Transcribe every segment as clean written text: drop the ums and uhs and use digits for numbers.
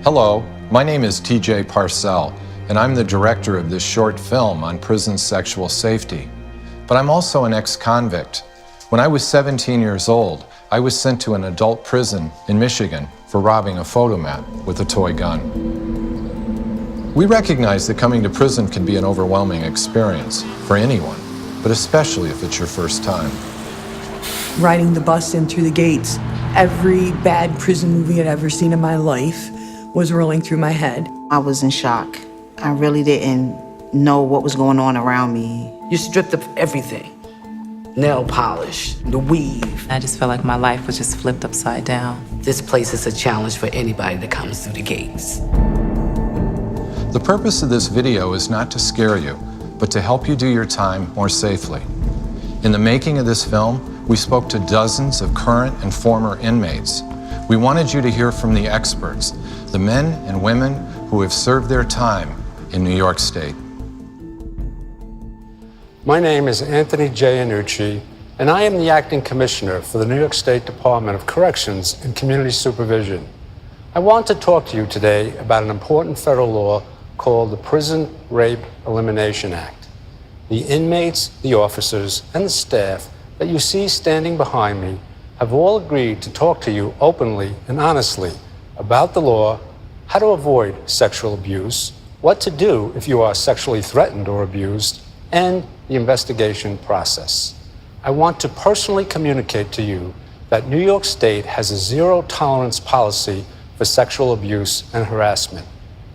Hello, my name is TJ Parcell, and I'm the director of this short film on prison sexual safety. But I'm also an ex-convict. When I was 17 years old, I was sent to an adult prison in Michigan for robbing a photomat with a toy gun. We recognize that coming to prison can be an overwhelming experience for anyone, but especially if it's your first time. Riding the bus in through the gates, every bad prison movie I'd ever seen in my life was rolling through my head. I was in shock. I really didn't know what was going on around me. You're stripped of everything. Nail polish, the weave. I just felt like my life was just flipped upside down. This place is a challenge for anybody that comes through the gates. The purpose of this video is not to scare you, but to help you do your time more safely. In the making of this film, we spoke to dozens of current and former inmates. We wanted you to hear from the experts, the men and women who have served their time in New York State. My name is Anthony J. Annucci, and I am the Acting Commissioner for the New York State Department of Corrections and Community Supervision. I want to talk to you today about an important federal law called the Prison Rape Elimination Act. The inmates, the officers, and the staff that you see standing behind me have all agreed to talk to you openly and honestly about the law, how to avoid sexual abuse, what to do if you are sexually threatened or abused, and the investigation process. I want to personally communicate to you that New York State has a zero-tolerance policy for sexual abuse and harassment.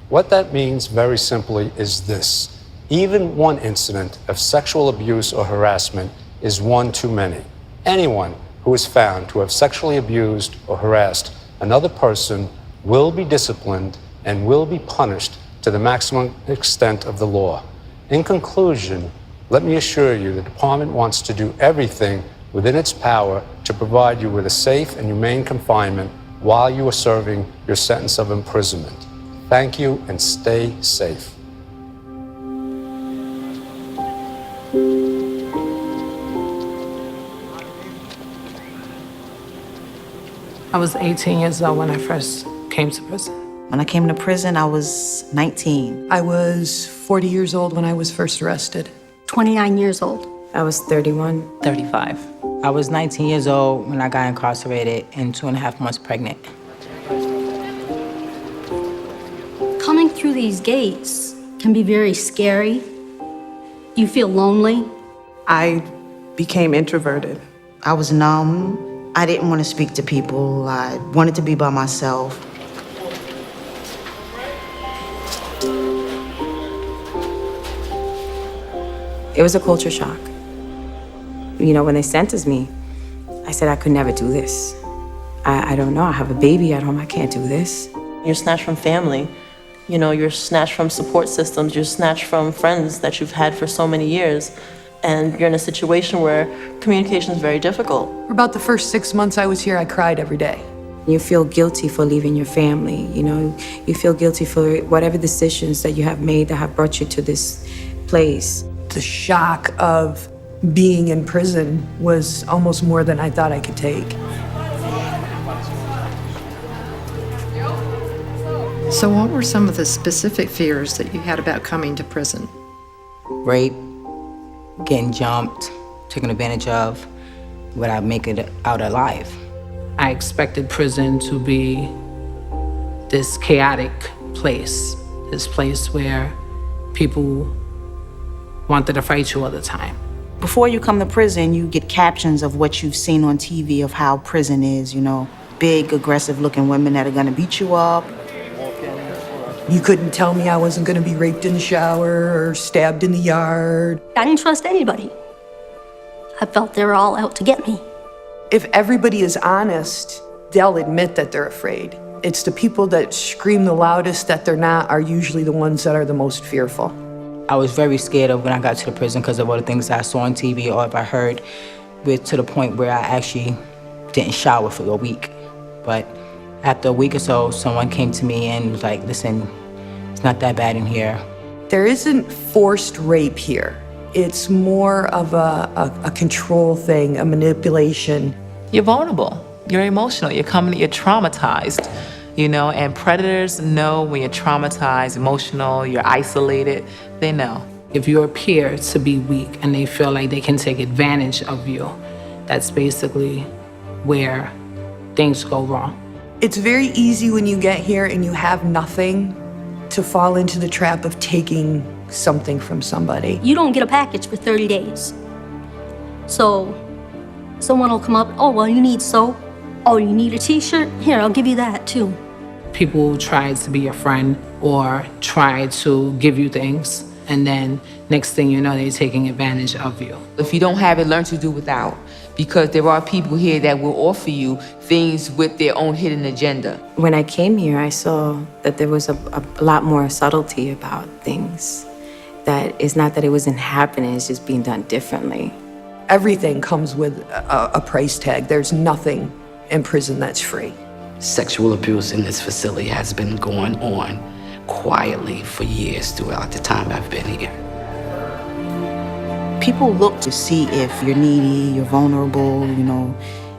What that means very simply is this: even one incident of sexual abuse or harassment is one too many. Anyone who is found to have sexually abused or harassed another person will be disciplined and will be punished to the maximum extent of the law. In conclusion, let me assure you the department wants to do everything within its power to provide you with a safe and humane confinement while you are serving your sentence of imprisonment. Thank you and stay safe. I was 18 years old when I first came to prison. When I came to prison, I was 19. I was 40 years old when I was first arrested. 29 years old. I was 31. 35. I was 19 years old when I got incarcerated and 2.5 months pregnant. Coming through these gates can be very scary. You feel lonely. I became introverted. I was numb. I didn't want to speak to people. I wanted to be by myself. It was a culture shock. You know, when they sentenced me, I said I could never do this. I don't know, I have a baby at home, I can't do this. You're snatched from family. You know, you're snatched from support systems. You're snatched from friends that you've had for so many years. And you're in a situation where communication is very difficult. For about the first 6 months I was here, I cried every day. You feel guilty for leaving your family, you know? You feel guilty for whatever decisions that you have made that have brought you to this place. The shock of being in prison was almost more than I thought I could take. So what were some of the specific fears that you had about coming to prison? Rape, getting jumped, taken advantage of, without making it out alive. I expected prison to be this chaotic place, this place where people wanted to fight you all the time. Before you come to prison, you get captions of what you've seen on TV of how prison is, you know, big, aggressive-looking women that are gonna beat you up. You couldn't tell me I wasn't gonna be raped in the shower or stabbed in the yard. I didn't trust anybody. I felt they were all out to get me. If everybody is honest, they'll admit that they're afraid. It's the people that scream the loudest that they're not are usually the ones that are the most fearful. I was very scared of when I got to the prison because of all the things I saw on TV or if I heard, to the point where I actually didn't shower for a week. But after a week or so, someone came to me and was like, listen, it's not that bad in here. There isn't forced rape here. It's more of a control thing, a manipulation. You're vulnerable. You're emotional. You're traumatized. and predators know when you're traumatized, emotional, you're isolated, they know. If you appear to be weak and they feel like they can take advantage of you, that's basically where things go wrong. It's very easy when you get here and you have nothing to fall into the trap of taking something from somebody. You don't get a package for 30 days. So someone will come up, oh, well, you need soap. Oh, you need a t-shirt? Here, I'll give you that too. People try to be your friend or try to give you things, and then next thing you know, they're taking advantage of you. If you don't have it, learn to do without, because there are people here that will offer you things with their own hidden agenda. When I came here, I saw that there was a lot more subtlety about things. That it's not that it wasn't happening, it's just being done differently. Everything comes with a price tag. There's nothing in prison that's free. Sexual abuse in this facility has been going on quietly for years throughout the time I've been here. People look to see if you're needy, you're vulnerable,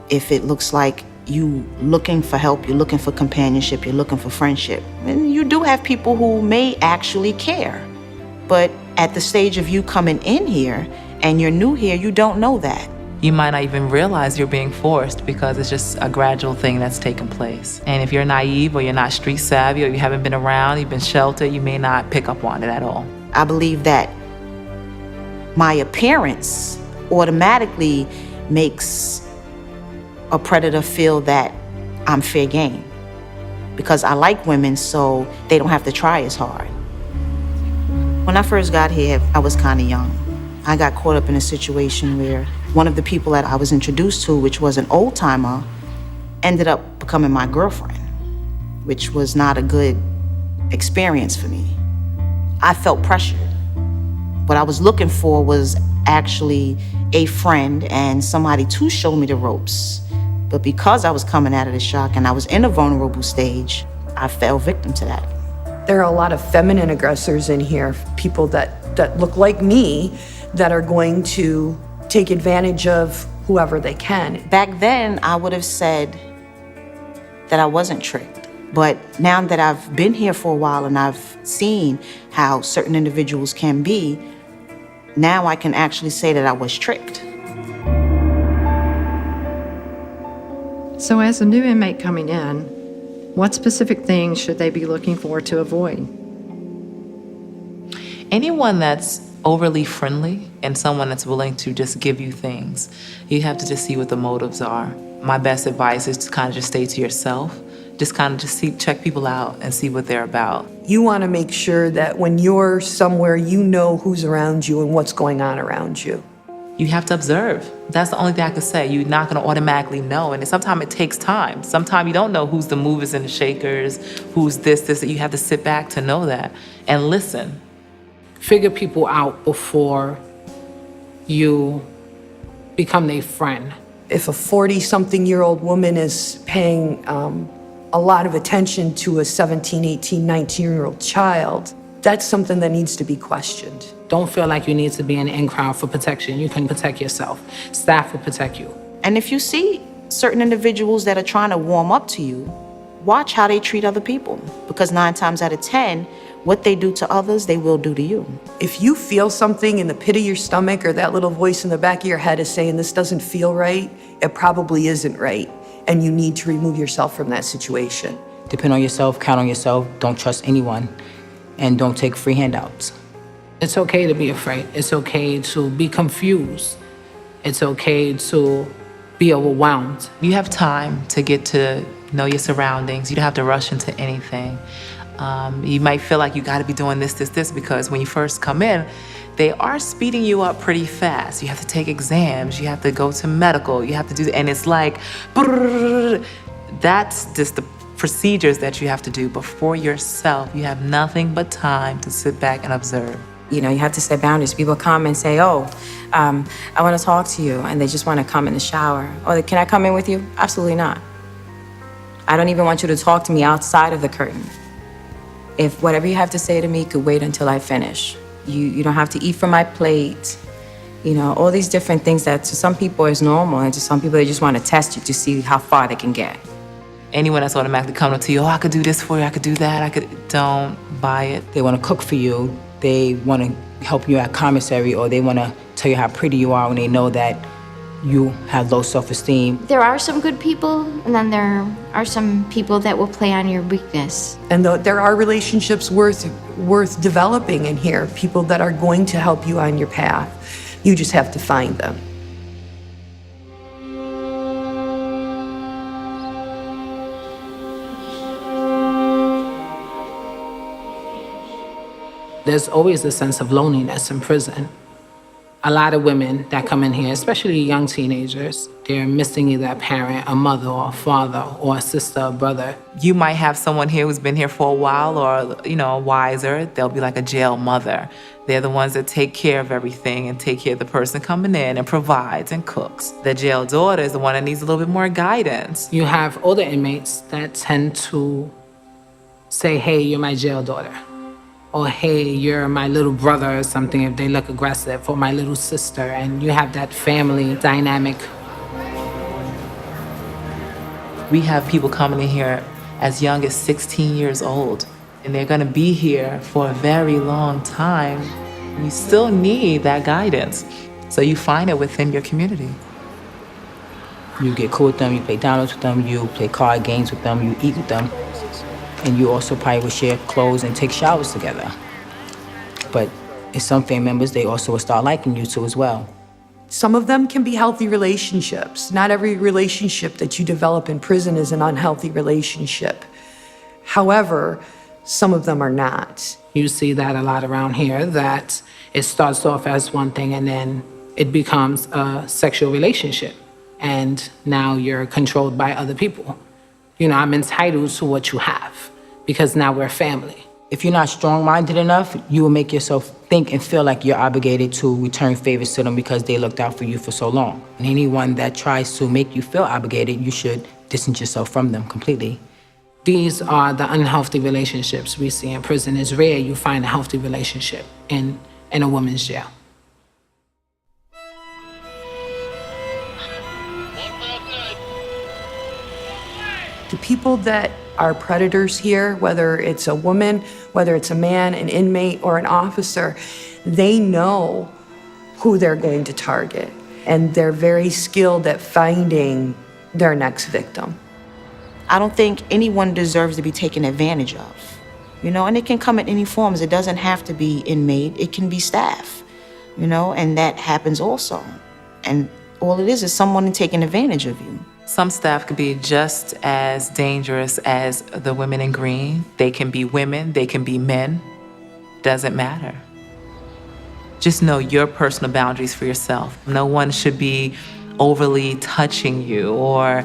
if it looks like you looking for help, you're looking for companionship, you're looking for friendship. And you do have people who may actually care. But at the stage of you coming in here and you're new here, you don't know that. You might not even realize you're being forced because it's just a gradual thing that's taking place. And if you're naive or you're not street savvy or you haven't been around, you've been sheltered, you may not pick up on it at all. I believe that my appearance automatically makes a predator feel that I'm fair game because I like women, so they don't have to try as hard. When I first got here, I was kind of young. I got caught up in a situation where one of the people that I was introduced to, which was an old-timer, ended up becoming my girlfriend, which was not a good experience for me. I felt pressured. What I was looking for was actually a friend and somebody to show me the ropes. But because I was coming out of the shock and I was in a vulnerable stage, I fell victim to that. There are a lot of feminine aggressors in here, people that look like me, that are going to take advantage of whoever they can. Back then, I would have said that I wasn't tricked. But now that I've been here for a while and I've seen how certain individuals can be, now I can actually say that I was tricked. So as a new inmate coming in, what specific things should they be looking for to avoid? Anyone that's overly friendly and someone that's willing to just give you things, you have to just see what the motives are. My best advice is to kind of just stay to yourself. Just kind of just check people out and see what they're about. You want to make sure that when you're somewhere, you know who's around you and what's going on around you. You have to observe. That's the only thing I can say. You're not going to automatically know. And sometimes it takes time. Sometimes you don't know who's the movers and the shakers, who's this. You have to sit back to know that and listen. Figure people out before you become their friend. If a 40-something-year-old woman is paying a lot of attention to a 17, 18, 19-year-old child, that's something that needs to be questioned. Don't feel like you need to be in the in-crowd for protection. You can protect yourself. Staff will protect you. And if you see certain individuals that are trying to warm up to you, watch how they treat other people. Because 9 times out of 10, what they do to others, they will do to you. If you feel something in the pit of your stomach or that little voice in the back of your head is saying this doesn't feel right, it probably isn't right. And you need to remove yourself from that situation. Depend on yourself, count on yourself, don't trust anyone, and don't take free handouts. It's okay to be afraid. It's okay to be confused. It's okay to be overwhelmed. You have time to get to know your surroundings. You don't have to rush into anything. You might feel like you got to be doing this, because when you first come in, they are speeding you up pretty fast. You have to take exams, you have to go to medical, you have to do, and it's like, that's just the procedures that you have to do. But for yourself, you have nothing but time to sit back and observe. You have to set boundaries. People come and say, I want to talk to you, and they just want to come in the shower. Oh, can I come in with you? Absolutely not. I don't even want you to talk to me outside of the curtain. If whatever you have to say to me could wait until I finish. You don't have to eat from my plate. All these different things that to some people is normal, and to some people they just want to test you to see how far they can get. anyone that's automatically coming up to you, oh, I could do this for you, I could do that, don't buy it. They want to cook for you. They want to help you at commissary, or they want to tell you how pretty you are when they know that you have low self-esteem. There are some good people, and then there are some people that will play on your weakness. And there are relationships worth developing in here, people that are going to help you on your path. You just have to find them. There's always a sense of loneliness in prison. A lot of women that come in here, especially young teenagers, they're missing either a parent, a mother, or a father, or a sister, or brother. You might have someone here who's been here for a while, or, wiser. They'll be like a jail mother. They're the ones that take care of everything and take care of the person coming in and provides and cooks. The jail daughter is the one that needs a little bit more guidance. You have older inmates that tend to say, hey, you're my jail daughter. Or, hey, you're my little brother or something if they look aggressive, or my little sister, and you have that family dynamic. We have people coming in here as young as 16 years old, and they're gonna be here for a very long time. You still need that guidance, so you find it within your community. You get cool with them, you play dominoes with them, you play card games with them, you eat with them. And you also probably will share clothes and take showers together. But in some family members, they also will start liking you too as well. Some of them can be healthy relationships. Not every relationship that you develop in prison is an unhealthy relationship. However, some of them are not. You see that a lot around here, that it starts off as one thing and then it becomes a sexual relationship. And now you're controlled by other people. I'm entitled to what you have because now we're family. If you're not strong-minded enough, you will make yourself think and feel like you're obligated to return favors to them because they looked out for you for so long. And anyone that tries to make you feel obligated, you should distance yourself from them completely. These are the unhealthy relationships we see in prison. It's rare you find a healthy relationship in a woman's jail. The people that are predators here, whether it's a woman, whether it's a man, an inmate, or an officer, they know who they're going to target. And they're very skilled at finding their next victim. I don't think anyone deserves to be taken advantage of, and it can come in any forms. It doesn't have to be inmate, it can be staff, and that happens also. And all it is someone taking advantage of you. Some staff can be just as dangerous as the women in green. They can be women, they can be men. Doesn't matter. Just know your personal boundaries for yourself. No one should be overly touching you or,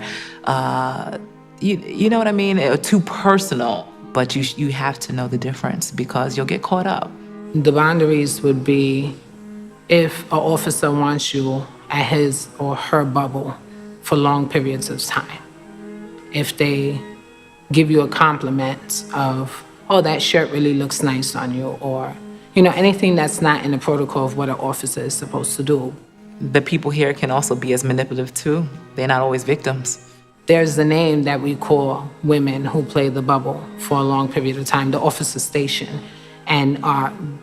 you know what I mean? Too personal, but you have to know the difference because you'll get caught up. The boundaries would be if an officer wants you at his or her bubble for long periods of time. If they give you a compliment of, oh, that shirt really looks nice on you, or, anything that's not in the protocol of what an officer is supposed to do. The people here can also be as manipulative too. They're not always victims. There's the name that we call women who play the bubble for a long period of time, the officer station, and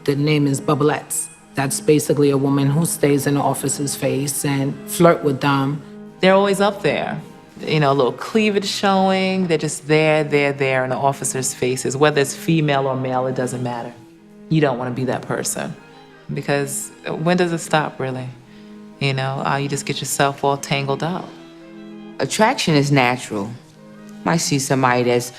the name is bubblettes. That's basically a woman who stays in the officer's face and flirt with them. They're always up there. A little cleavage showing. They're just there in the officers' faces. Whether it's female or male, it doesn't matter. You don't want to be that person. Because when does it stop, really? You just get yourself all tangled up. Attraction is natural. Might see somebody that's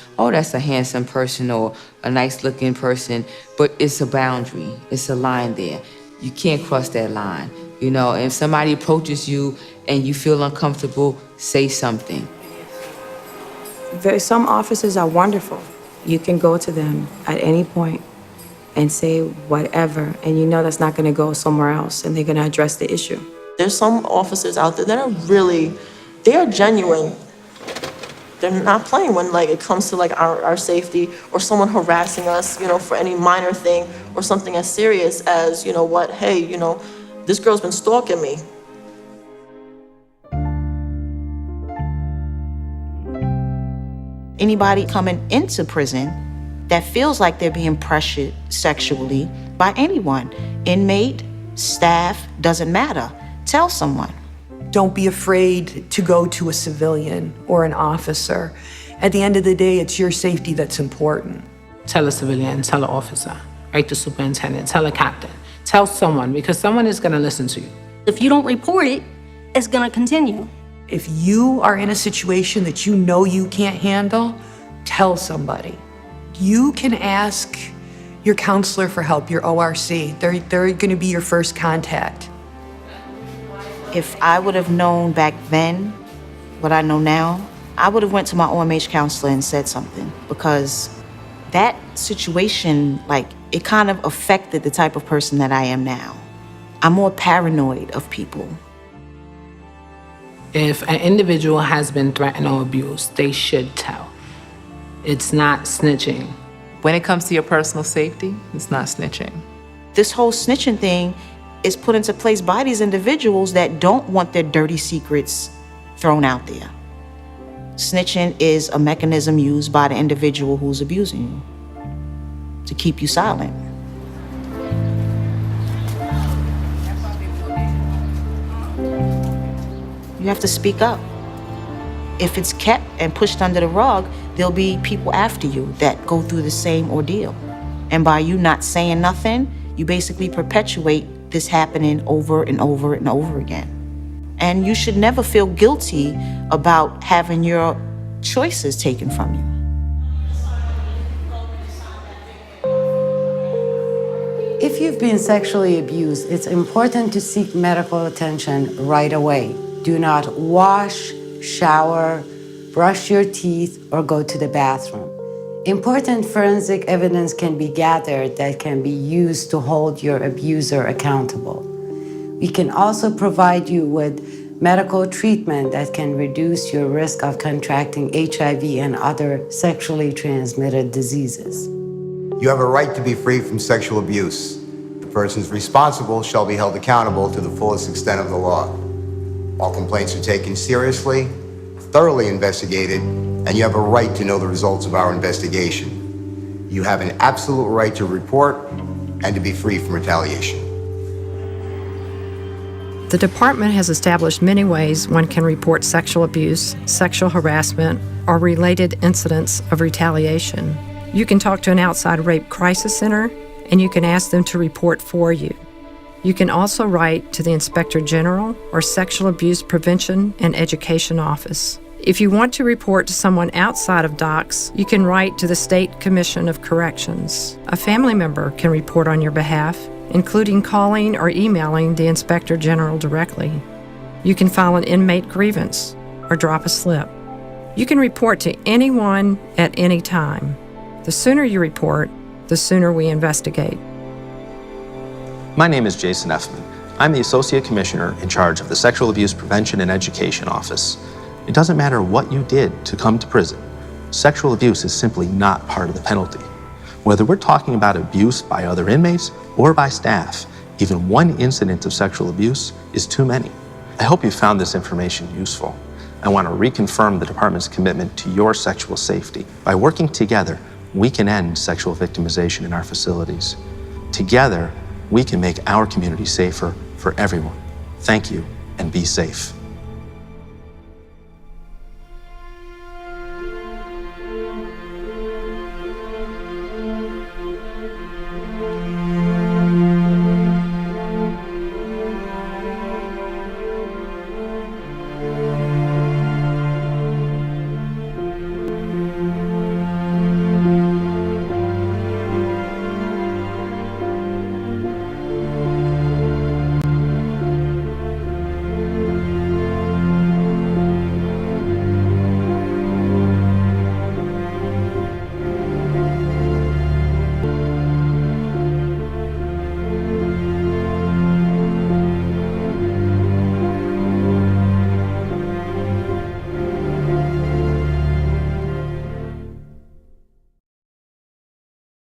a handsome person or a nice-looking person, but it's a boundary. It's a line there. You can't cross that line. And if somebody approaches you and you feel uncomfortable, say something. Some officers are wonderful. You can go to them at any point and say whatever, and that's not going to go somewhere else, and they're going to address the issue. There's some officers out there that are they are genuine. They're not playing when it comes to our safety or someone harassing us, for any minor thing or something as serious as, hey, this girl's been stalking me. Anybody coming into prison that feels like they're being pressured sexually by anyone, inmate, staff, doesn't matter. Tell someone. Don't be afraid to go to a civilian or an officer. At the end of the day, it's your safety that's important. Tell a civilian, tell an officer, write the superintendent, tell a captain, tell someone, because someone is gonna listen to you. If you don't report it, it's gonna continue. If you are in a situation that you know you can't handle, tell somebody. You can ask your counselor for help, your ORC. They're gonna be your first contact. If I would have known back then what I know now, I would have went to my OMH counselor and said something, because that situation, like, it kind of affected the type of person that I am now. I'm more paranoid of people. If an individual has been threatened or abused, they should tell. It's not snitching. When it comes to your personal safety, it's not snitching. This whole snitching thing is put into place by these individuals that don't want their dirty secrets thrown out there. Snitching is a mechanism used by the individual who's abusing you to keep you silent. You have to speak up. If it's kept and pushed under the rug, there'll be people after you that go through the same ordeal. And by you not saying nothing, you basically perpetuate this happening over and over and over again. And you should never feel guilty about having your choices taken from you. If you've been sexually abused, it's important to seek medical attention right away. Do not wash, shower, brush your teeth, or go to the bathroom. Important forensic evidence can be gathered that can be used to hold your abuser accountable. We can also provide you with medical treatment that can reduce your risk of contracting HIV and other sexually transmitted diseases. You have a right to be free from sexual abuse. The persons responsible shall be held accountable to the fullest extent of the law. All complaints are taken seriously, thoroughly investigated, and you have a right to know the results of our investigation. You have an absolute right to report and to be free from retaliation. The department has established many ways one can report sexual abuse, sexual harassment, or related incidents of retaliation. You can talk to an outside rape crisis center, and you can ask them to report for you. You can also write to the Inspector General or Sexual Abuse Prevention and Education Office. If you want to report to someone outside of DOCS, you can write to the State Commission of Corrections. A family member can report on your behalf, including calling or emailing the Inspector General directly. You can file an inmate grievance or drop a slip. You can report to anyone at any time. The sooner you report, the sooner we investigate. My name is Jason Effman. I'm the Associate Commissioner in charge of the Sexual Abuse Prevention and Education Office. It doesn't matter what you did to come to prison. Sexual abuse is simply not part of the penalty. Whether we're talking about abuse by other inmates or by staff, even one incident of sexual abuse is too many. I hope you found this information useful. I want to reconfirm the department's commitment to your sexual safety. By working together, we can end sexual victimization in our facilities. Together, we can make our community safer for everyone. Thank you, and be safe.